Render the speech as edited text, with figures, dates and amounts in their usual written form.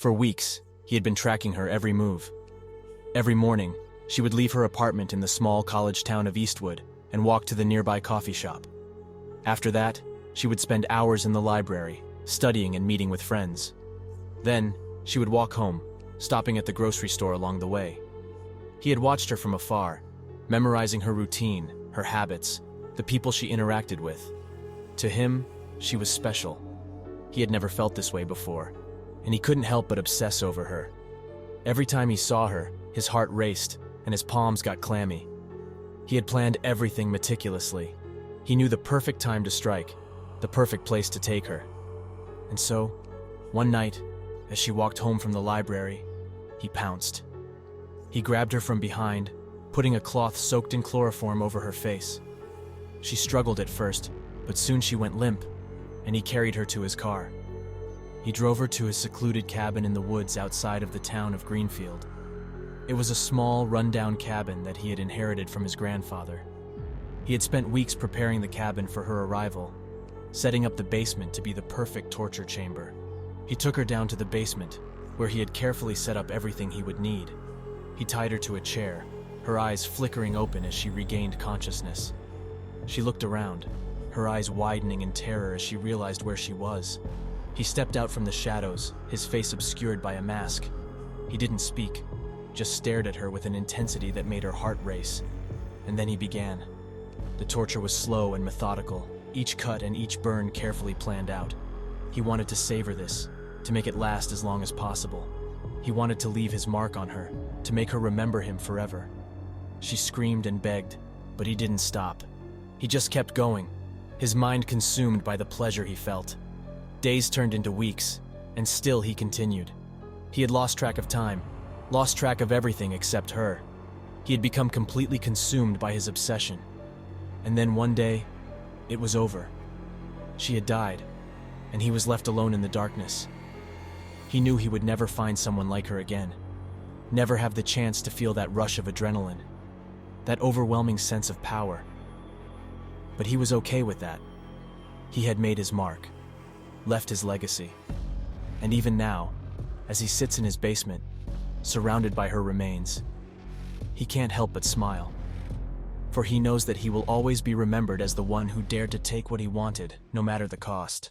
For weeks, he had been tracking her every move. Every morning, she would leave her apartment in the small college town of Eastwood and walk to the nearby coffee shop. After that, she would spend hours in the library, studying and meeting with friends. Then, she would walk home, stopping at the grocery store along the way. He had watched her from afar, memorizing her routine, her habits, the people she interacted with. To him, she was special. He had never felt this way before, and he couldn't help but obsess over her. Every time he saw her, his heart raced and his palms got clammy. He had planned everything meticulously. He knew the perfect time to strike, the perfect place to take her. And so, one night, as she walked home from the library, he pounced. He grabbed her from behind, putting a cloth soaked in chloroform over her face. She struggled at first, but soon she went limp, and he carried her to his car. He drove her to his secluded cabin in the woods outside of the town of Greenfield. It was a small, run-down cabin that he had inherited from his grandfather. He had spent weeks preparing the cabin for her arrival, setting up the basement to be the perfect torture chamber. He took her down to the basement, where he had carefully set up everything he would need. He tied her to a chair, her eyes flickering open as she regained consciousness. She looked around, her eyes widening in terror as she realized where she was. He stepped out from the shadows, his face obscured by a mask. He didn't speak, just stared at her with an intensity that made her heart race. And then he began. The torture was slow and methodical, each cut and each burn carefully planned out. He wanted to savor this, to make it last as long as possible. He wanted to leave his mark on her, to make her remember him forever. She screamed and begged, but he didn't stop. He just kept going, his mind consumed by the pleasure he felt. Days turned into weeks, and still he continued. He had lost track of time, lost track of everything except her. He had become completely consumed by his obsession. And then one day, it was over. She had died, and he was left alone in the darkness. He knew he would never find someone like her again, never have the chance to feel that rush of adrenaline, that overwhelming sense of power. But he was okay with that. He had made his mark, left his legacy. And even now, as he sits in his basement, surrounded by her remains, he can't help but smile. For he knows that he will always be remembered as the one who dared to take what he wanted, no matter the cost.